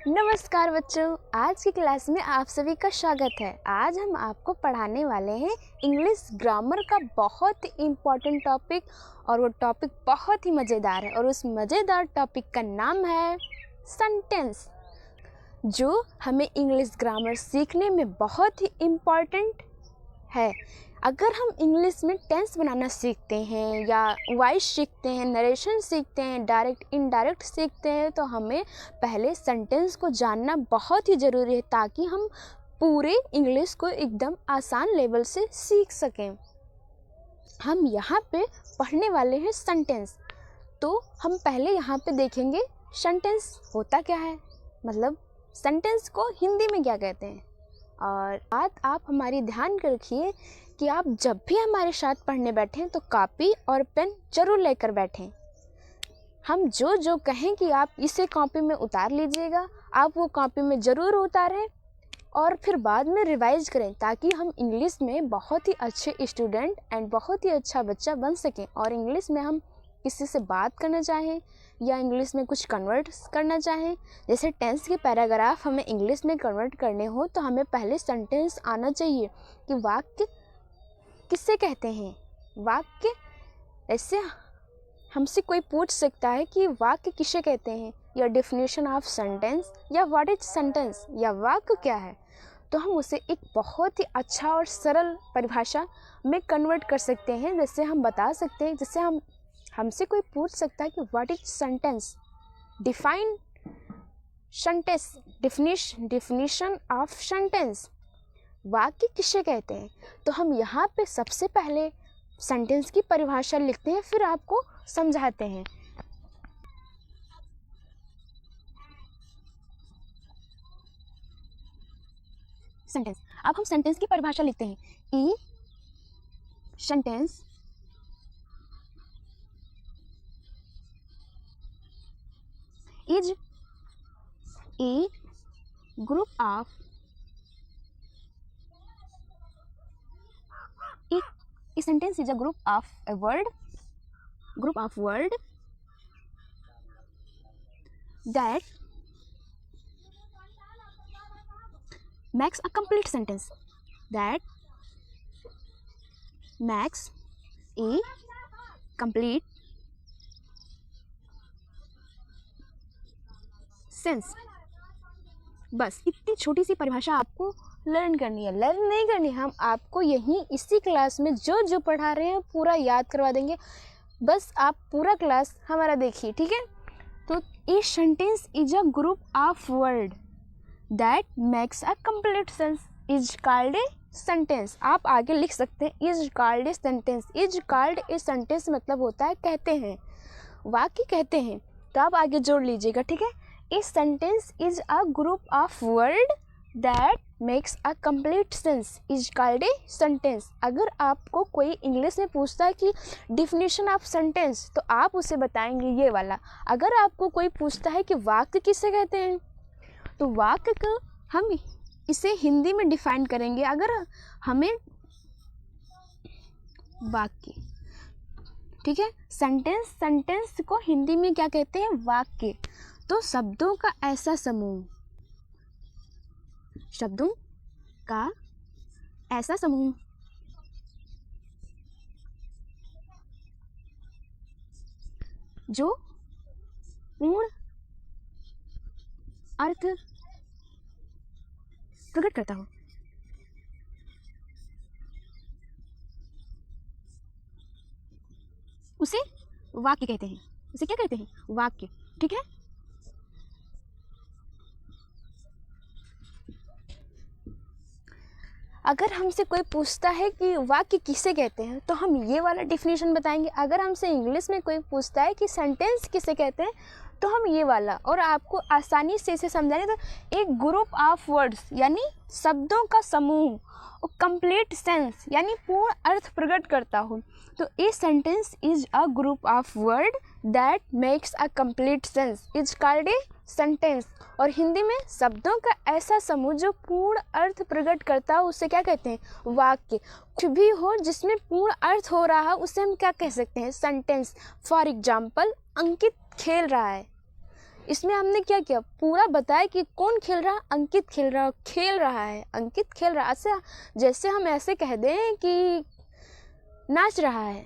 नमस्कार बच्चों, आज की क्लास में आप सभी का स्वागत है। आज हम आपको पढ़ाने वाले हैं इंग्लिश ग्रामर का बहुत ही इम्पॉर्टेंट टॉपिक, और वो टॉपिक बहुत ही मज़ेदार है। और उस मज़ेदार टॉपिक का नाम है सेंटेंस, जो हमें इंग्लिश ग्रामर सीखने में बहुत ही इम्पॉर्टेंट है। अगर हम इंग्लिश में टेंस बनाना सीखते हैं या वॉइस सीखते हैं, नरेशन सीखते हैं, डायरेक्ट इनडायरेक्ट सीखते हैं, तो हमें पहले सेंटेंस को जानना बहुत ही ज़रूरी है, ताकि हम पूरे इंग्लिश को एकदम आसान लेवल से सीख सकें। हम यहाँ पे पढ़ने वाले हैं सेंटेंस। तो हम पहले यहाँ पे देखेंगे सेंटेंस होता क्या है, मतलब सेंटेंस को हिंदी में क्या कहते हैं। और बात आप हमारी ध्यान कर रखिए कि आप जब भी हमारे साथ पढ़ने बैठें तो कॉपी और पेन ज़रूर लेकर बैठें। हम जो जो कहें कि आप इसे कॉपी में उतार लीजिएगा, आप वो कॉपी में ज़रूर उतारें और फिर बाद में रिवाइज करें, ताकि हम इंग्लिश में बहुत ही अच्छे स्टूडेंट एंड बहुत ही अच्छा बच्चा बन सकें। और इंग्लिश में हम किसी से बात करना चाहें या इंग्लिश में कुछ कन्वर्ट करना चाहें, जैसे टेंस के पैराग्राफ हमें इंग्लिश में कन्वर्ट करने हो, तो हमें पहले सेंटेंस आना चाहिए कि वाक्य किससे कहते हैं। वाक्य ऐसे हमसे कोई पूछ सकता है कि वाक्य किसे कहते हैं, या डेफिनेशन ऑफ सेंटेंस, या व्हाट इज सेंटेंस, या वाक्य क्या है। तो हम उसे एक बहुत ही अच्छा और सरल परिभाषा में कन्वर्ट कर सकते हैं। जैसे हम बता सकते हैं, जैसे हमसे कोई पूछ सकता है कि what is sentence, define sentence, definition of sentence, वाक्य किसे कहते हैं। तो हम यहाँ पे सबसे पहले सेंटेंस की परिभाषा लिखते हैं, फिर आपको समझाते हैं। सेंटेंस, अब हम सेंटेंस की परिभाषा लिखते हैं। A sentence is a group of A sentence is a group of word that makes a complete sentence. That makes a complete sense. बस इतनी छोटी सी परिभाषा आपको लर्न करनी है। लर्न नहीं करनी, हम आपको यहीं इसी क्लास में जो जो पढ़ा रहे हैं पूरा याद करवा देंगे। बस आप पूरा क्लास हमारा देखिए, ठीक है। तो a sentence is a group of word that makes a complete sense is called a sentence. आप आगे लिख सकते हैं is called a sentence. Is called a sentence मतलब होता है कहते हैं, वाक्य कहते हैं। तो आप आगे जोड़ लीजिएगा, ठीक है। A sentence is a group of word that makes a complete sense is called a sentence. अगर आपको कोई इंग्लिश में पूछता है कि डिफिनेशन ऑफ सेंटेंस, तो आप उसे बताएंगे ये वाला। अगर आपको कोई पूछता है कि वाक्य किसे कहते हैं, तो वाक्य को हम इसे हिंदी में डिफाइन करेंगे। अगर हमें वाक्य, ठीक है, सेंटेंस को हिंदी में क्या कहते हैं, वाक्य। तो शब्दों का ऐसा समूह, शब्दों का ऐसा समूह जो पूर्ण अर्थ प्रकट करता हो, उसे वाक्य कहते हैं। उसे क्या कहते हैं, वाक्य, ठीक है। अगर हमसे कोई पूछता है कि वाक्य किसे कहते हैं, तो हम ये वाला डिफिनेशन बताएंगे। अगर हमसे इंग्लिश में कोई पूछता है कि सेंटेंस किसे कहते हैं, तो हम ये वाला। और आपको आसानी से इसे समझाने, तो एक ग्रुप ऑफ वर्ड्स यानी शब्दों का समूह, और कंप्लीट सेंस यानी पूर्ण अर्थ प्रकट करता हो। तो a sentence is a group of word that makes a complete sense is called a sentence. और हिंदी में शब्दों का ऐसा समूह जो पूर्ण अर्थ प्रकट करता हो, उसे क्या कहते हैं, वाक्य। कुछ भी हो जिसमें पूर्ण अर्थ हो रहा है, उसे हम क्या कह सकते हैं, सेंटेंस। फॉर एग्जाम्पल, अंकित खेल रहा है, इसमें हमने क्या किया, पूरा बताया कि कौन खेल रहा है, अंकित खेल रहा है, अंकित खेल रहा है। ऐसे जैसे हम ऐसे कह दें कि नाच रहा है,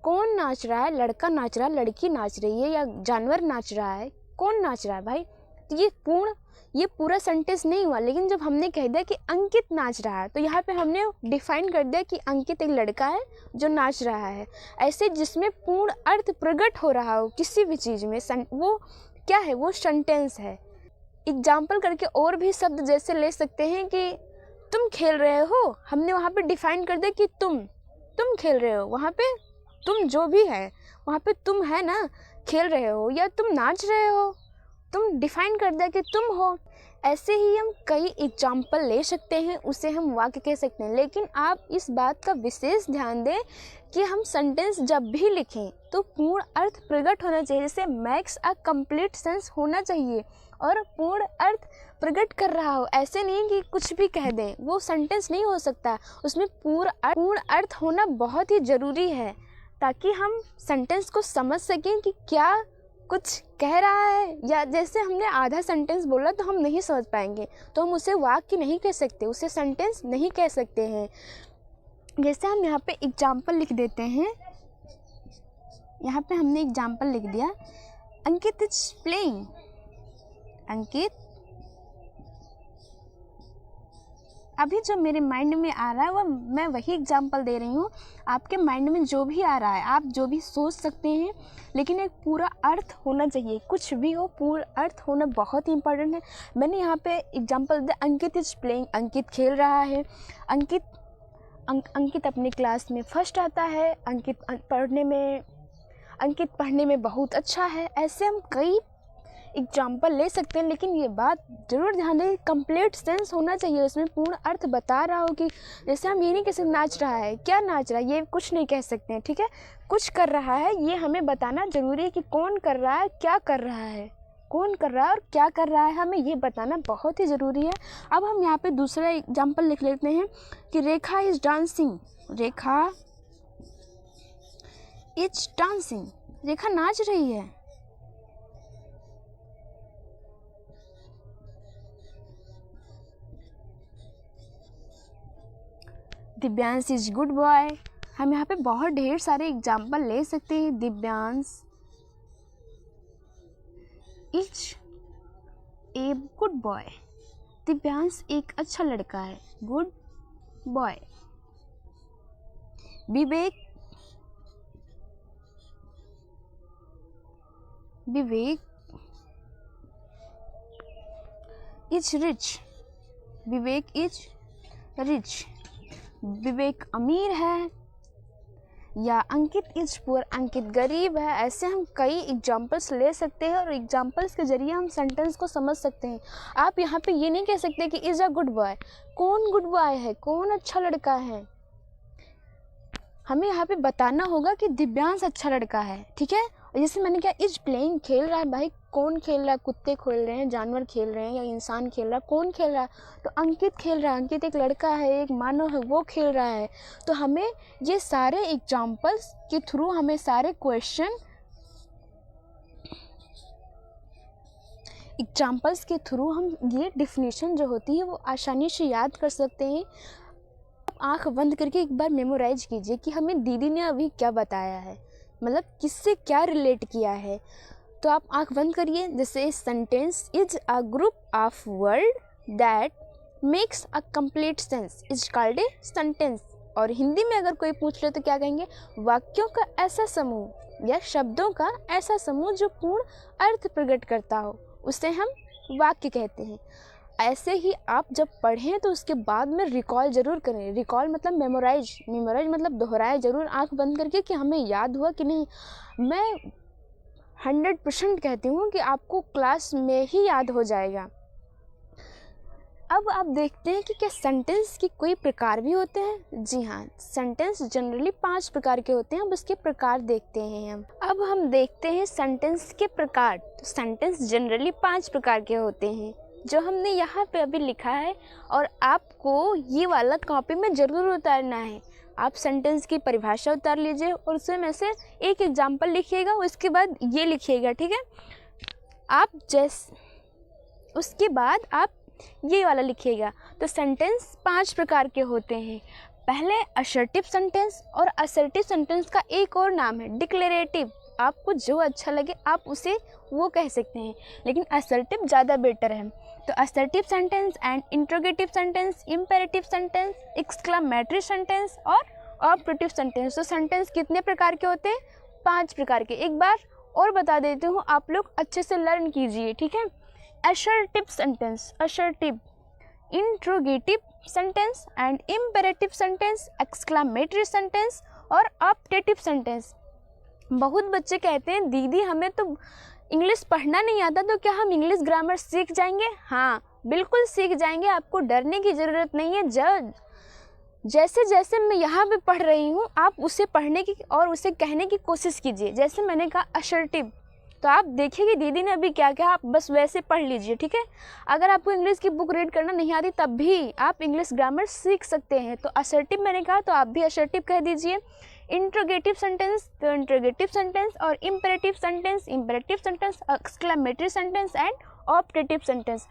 कौन नाच रहा है, लड़का नाच रहा है, लड़की नाच रही है, या जानवर नाच रहा है, कौन नाच रहा है भाई। तो ये पूरा सेंटेंस नहीं हुआ। लेकिन जब हमने कह दिया कि अंकित नाच रहा है, तो यहाँ पे हमने डिफाइन कर दिया कि अंकित एक लड़का है जो नाच रहा है। ऐसे जिसमें पूर्ण अर्थ प्रकट हो रहा हो किसी भी चीज़ में, वो क्या है, वो सेंटेंस है। एग्जाम्पल करके और भी शब्द जैसे ले सकते हैं कि तुम खेल रहे हो, हमने वहाँ पे डिफाइन कर दिया कि तुम खेल रहे हो, वहाँ पे तुम जो भी है वहाँ पे तुम है ना, खेल रहे हो या तुम नाच रहे हो, तुम डिफाइन कर दिया कि तुम हो। ऐसे ही हम कई एग्जाम्पल ले सकते हैं, उसे हम वाक्य कह सकते हैं। लेकिन आप इस बात का विशेष ध्यान दें कि हम सेंटेंस जब भी लिखें तो पूर्ण अर्थ प्रकट होना चाहिए, जैसे मेक्स अ कंप्लीट सेंस होना चाहिए और पूर्ण अर्थ प्रकट कर रहा हो। ऐसे नहीं कि कुछ भी कह दें, वो सेंटेंस नहीं हो सकता। उसमें पूर्ण अर्थ होना बहुत ही ज़रूरी है, ताकि हम सेंटेंस को समझ सकें कि क्या कुछ कह रहा है। या जैसे हमने आधा सेंटेंस बोला तो हम नहीं समझ पाएंगे, तो हम उसे वाक्य नहीं कह सकते, उसे सेंटेंस नहीं कह सकते हैं। जैसे हम यहाँ पे एग्जाम्पल लिख देते हैं, यहाँ पे हमने एग्जाम्पल लिख दिया, अंकित इज प्लेइंग, अंकित। अभी जो मेरे माइंड में आ रहा है वो मैं वही एग्जाम्पल दे रही हूँ। आपके माइंड में जो भी आ रहा है आप जो भी सोच सकते हैं, लेकिन एक पूरा अर्थ होना चाहिए। कुछ भी हो, पूरा अर्थ होना बहुत ही इंपॉर्टेंट है। मैंने यहाँ पे एग्जाम्पल दिया, अंकित इज प्लेइंग, अंकित खेल रहा है। अंकित अपनी क्लास में फर्स्ट आता है, अंकित पढ़ने में बहुत अच्छा है। ऐसे हम कई एग्जाम्पल ले सकते हैं, लेकिन ये बात ज़रूर ध्यान दें, कंप्लीट सेंस होना चाहिए, उसमें पूर्ण अर्थ बता रहा हो। कि जैसे हम ये नहीं कह सकते नाच रहा है, क्या नाच रहा है, ये कुछ नहीं कह सकते हैं, ठीक है। कुछ कर रहा है, ये हमें बताना ज़रूरी है कि कौन कर रहा है, क्या कर रहा है, कौन कर रहा है और क्या कर रहा है, हमें ये बताना बहुत ही ज़रूरी है। अब हम यहाँ पे दूसरा एग्जाम्पल लिख लेते हैं कि Rekha is dancing, Rekha is dancing, Rekha नाच रही है। Divyansh is good boy. हम यहाँ पे बहुत ढेर सारे एग्जाम्पल ले सकते हैं। Divyansh is a good boy, Divyansh एक अच्छा लड़का है, good boy. Vivek is rich, Vivek is rich, Vivek अमीर है। या अंकित इज पुअर, अंकित गरीब है। ऐसे हम कई एग्जाम्पल्स ले सकते हैं और एग्जाम्पल्स के जरिए हम सेंटेंस को समझ सकते हैं। आप यहाँ पे ये नहीं कह सकते कि इज़ अ गुड बॉय, कौन गुड बॉय है, कौन अच्छा लड़का है। हमें यहाँ पे बताना होगा कि दिव्यांश अच्छा लड़का है, ठीक है। जैसे मैंने क्या, इज प्लेइंग, खेल रहा है। भाई कौन खेल रहा है, कुत्ते खेल रहे हैं, जानवर खेल रहे हैं या इंसान खेल रहा है, कौन खेल रहा है, तो अंकित खेल रहा है। अंकित एक लड़का है, एक मानव है, वो खेल रहा है। तो हमें ये सारे एग्जाम्पल्स के थ्रू हमें सारे एग्जाम्पल्स के थ्रू हम ये डिफिनीशन जो होती है वो आसानी से याद कर सकते हैं। आप आँख बंद करके एक बार मेमोराइज कीजिए कि हमें दीदी ने अभी क्या बताया है, मतलब किससे क्या रिलेट किया है। तो आप आँख बंद करिए। जैसे sentence is a group of word that makes a complete sense is called a sentence. और हिंदी में अगर कोई पूछ ले तो क्या कहेंगे, वाक्यों का ऐसा समूह या शब्दों का ऐसा समूह जो पूर्ण अर्थ प्रकट करता हो, उसे हम वाक्य कहते हैं। ऐसे ही आप जब पढ़ें तो उसके बाद में रिकॉल ज़रूर करें। रिकॉल मतलब मेमोराइज मतलब दोहराए ज़रूर आंख बंद करके कि हमें याद हुआ कि नहीं। मैं 100% कहती हूँ कि आपको क्लास में ही याद हो जाएगा। अब आप देखते हैं कि क्या सेंटेंस की कोई प्रकार भी होते हैं। जी हाँ, सेंटेंस जनरली 5 प्रकार के होते हैं। अब उसके प्रकार देखते हैं अब हम देखते हैं सेंटेंस के प्रकार। तो सेंटेंस जनरली 5 प्रकार के होते हैं जो हमने यहाँ पे अभी लिखा है, और आपको ये वाला कॉपी में ज़रूर उतारना है। आप सेंटेंस की परिभाषा उतार लीजिए और उसमें से एक एग्जाम्पल लिखिएगा, उसके बाद ये लिखिएगा, ठीक है। उसके बाद आप ये वाला लिखिएगा। तो सेंटेंस 5 प्रकार के होते हैं। पहले असर्टिव सेंटेंस, और असर्टिव सेंटेंस का एक और नाम है डिक्लेरेटिव। आपको जो अच्छा लगे आप उसे वो कह सकते हैं, लेकिन असर्टिव ज़्यादा बेटर है। तो assertive sentence and interrogative sentence, imperative sentence, exclamatory sentence और ऑपरेटिव सेंटेंस। तो सेंटेंस कितने प्रकार के होते हैं? 5 प्रकार के। एक बार और बता देती हूँ, आप लोग अच्छे से लर्न कीजिए, ठीक है। Assertive sentence, assertive, interrogative sentence and imperative sentence, exclamatory sentence और ऑपरेटिव सेंटेंस। बहुत बच्चे कहते हैं दीदी हमें तो इंग्लिश पढ़ना नहीं आता, तो क्या हम इंग्लिश ग्रामर सीख जाएंगे? हाँ, बिल्कुल सीख जाएंगे, आपको डरने की ज़रूरत नहीं है। जैसे जैसे मैं यहाँ पे पढ़ रही हूँ, आप उसे पढ़ने की और उसे कहने की कोशिश कीजिए। जैसे मैंने कहा असर्टिव, तो आप देखिए कि दीदी ने अभी क्या कहा, आप बस वैसे पढ़ लीजिए, ठीक है। अगर आपको इंग्लिश की बुक रीड करना नहीं आती तब भी आप इंग्लिश ग्रामर सीख सकते हैं। तो असर्टिव मैंने कहा, तो आप भी असर्टिव कह दीजिए। इंट्रोगेटिव सेंटेंस, तो इंट्रोगेटिव सेंटेंस, और imperative sentence, imperative sentence, exclamatory sentence and operative sentence.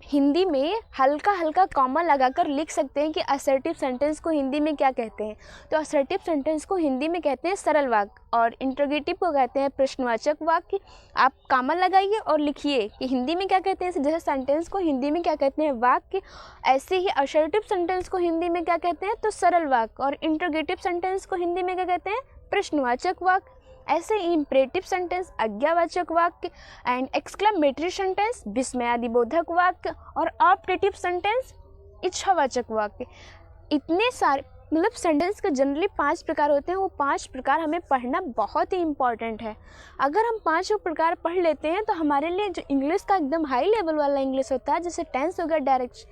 Hindi में हल्का हल्का कॉमा लगाकर लिख सकते हैं कि असर्टिव सेंटेंस को हिंदी में क्या कहते हैं। तो असर्टिव सेंटेंस को हिंदी में कहते हैं सरल वाक्य, और इंट्रोगेटिव को कहते हैं प्रश्नवाचक वाक्य। आप कॉमा लगाइए और लिखिए कि हिंदी में क्या कहते हैं। जैसे सेंटेंस को हिंदी में क्या कहते हैं? वाक्य। ऐसे ही असर्टिव सेंटेंस को हिंदी में क्या कहते हैं? तो सरल वाक्य। और इंट्रोगेटिव सेंटेंस को हिंदी में क्या कहते हैं? प्रश्नवाचक वाक्य। ऐसे इम्परेटिव सेंटेंस आज्ञावाचक वाक्य, एंड एक्सक्लामेटरी सेंटेंस विस्मयादिबोधक वाक्य, और ऑपरेटिव सेंटेंस इच्छावाचक वाक्य। इतने सारे मतलब सेंटेंस के जनरली 5 प्रकार होते हैं। वो 5 प्रकार हमें पढ़ना बहुत ही इम्पॉर्टेंट है। अगर हम 5 प्रकार पढ़ लेते हैं तो हमारे लिए जो इंग्लिश का एकदम हाई लेवल वाला इंग्लिश होता है, जैसे टेंस हो गया, डायरेक्ट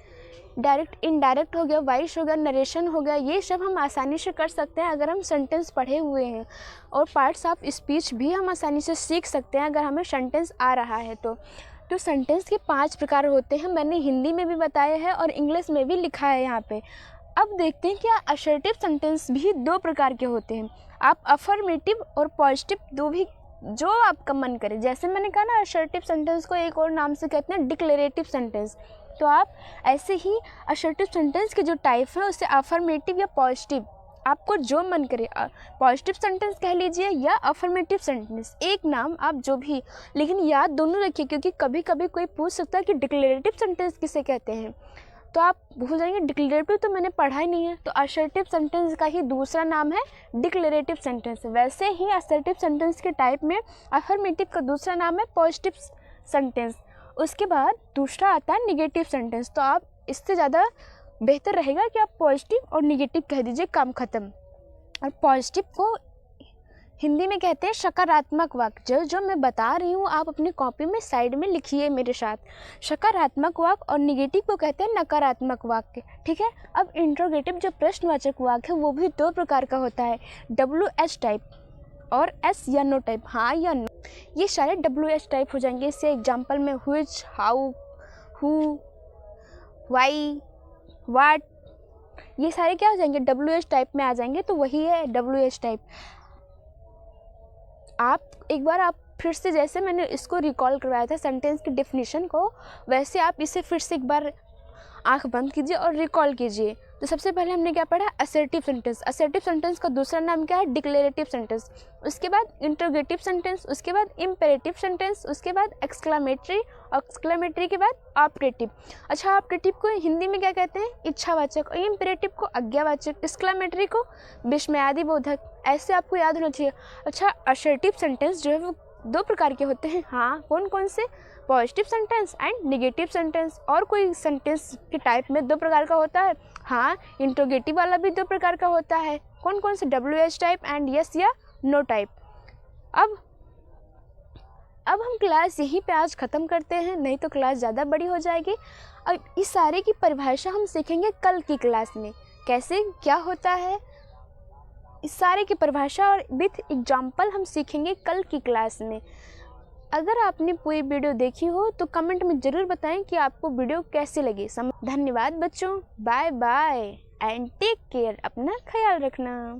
इनडायरेक्ट हो गया, वॉइस हो गया, नरेशन हो गया, ये सब हम आसानी से कर सकते हैं अगर हम सेंटेंस पढ़े हुए हैं। और पार्ट्स ऑफ स्पीच भी हम आसानी से सीख सकते हैं अगर हमें सेंटेंस आ रहा है तो सेंटेंस के 5 प्रकार होते हैं। मैंने हिंदी में भी बताया है और इंग्लिश में भी लिखा है यहाँ पे। अब देखते हैं कि असर्टिव सेंटेंस भी 2 प्रकार के होते हैं। आप अफर्मेटिव और पॉजिटिव, दो भी जो आपका मन करे। जैसे मैंने कहा ना, असर्टिव सेंटेंस को एक और नाम से कहते हैं डिक्लेरेटिव सेंटेंस। तो आप ऐसे ही असर्टिव सेंटेंस के जो टाइप हैं उससे अफर्मेटिव या पॉजिटिव, आपको जो मन करे, पॉजिटिव सेंटेंस कह लीजिए या अफर्मेटिव सेंटेंस, एक नाम आप जो भी, लेकिन याद दोनों रखिए, क्योंकि कभी कभी कोई पूछ सकता है कि डिक्लेरेटिव सेंटेंस किसे कहते हैं, तो आप भूल जाएंगे डिक्लेरेटिव तो मैंने पढ़ा ही नहीं है। तो असर्टिव सेंटेंस का ही दूसरा नाम है डिक्लेरेटिव सेंटेंस। वैसे ही असर्टिव सेंटेंस के टाइप में अफर्मेटिव का दूसरा नाम है पॉजिटिव सेंटेंस। उसके बाद दूसरा आता है निगेटिव सेंटेंस। तो आप इससे ज़्यादा बेहतर रहेगा कि आप पॉजिटिव और निगेटिव कह दीजिए, काम खत्म। और पॉजिटिव को हिंदी में कहते हैं सकारात्मक वाक्य। जो मैं बता रही हूँ आप अपनी कॉपी में साइड में लिखिए मेरे साथ। सकारात्मक वाक्य, और निगेटिव को कहते हैं नकारात्मक वाक्य, ठीक है। अब इंट्रोगेटिव जो प्रश्नवाचक वाक्य है वो भी 2 प्रकार का होता है, WH टाइप और S या नो टाइप, हाँ या नो। ये सारे WH टाइप हो जाएंगे। इससे एग्जाम्पल में which, how, who, why, what, ये सारे क्या हो जाएंगे? WH टाइप में आ जाएंगे। तो वही है WH टाइप। आप एक बार आप फिर से, जैसे मैंने इसको रिकॉल करवाया था सेंटेंस की डेफिनेशन को, वैसे आप इसे फिर से एक बार आंख बंद कीजिए और रिकॉल कीजिए। तो सबसे पहले हमने क्या पढ़ा? Assertive sentence. असर्टिव सेंटेंस का दूसरा नाम क्या है? Declarative sentence. उसके बाद इंट्रोगेटिव सेंटेंस, उसके बाद इम्पेरेटिव सेंटेंस, उसके बाद एक्सक्लामेटरी, एक्सक्लामेटरी के बाद ऑपरेटिव। अच्छा, ऑपरेटिव को हिंदी में क्या कहते हैं? इच्छावाचक। और इम्पेरेटिव को आज्ञावाचक, एक्सक्लामेटरी को विस्मयादिबोधक। ऐसे आपको याद होना चाहिए। अच्छा, असर्टिव सेंटेंस जो है वो 2 प्रकार के होते हैं। हाँ, कौन कौन से? Positive sentence and negative sentence. और कोई सेंटेंस के टाइप में 2 प्रकार का होता है? हाँ, इंट्रोगेटिव वाला भी 2 प्रकार का होता है। कौन कौन से? WH टाइप एंड यस या नो टाइप। अब हम क्लास यहीं पे आज ख़त्म करते हैं, नहीं तो क्लास ज़्यादा बड़ी हो जाएगी। अब इस सारे की परिभाषा हम सीखेंगे कल की क्लास में, कैसे क्या होता है, इस सारे की परिभाषा और विथ एग्जाम्पल हम सीखेंगे कल की क्लास में। अगर आपने पूरी वीडियो देखी हो तो कमेंट में ज़रूर बताएं कि आपको वीडियो कैसी लगी। धन्यवाद बच्चों, bye bye and take care, अपना ख्याल रखना।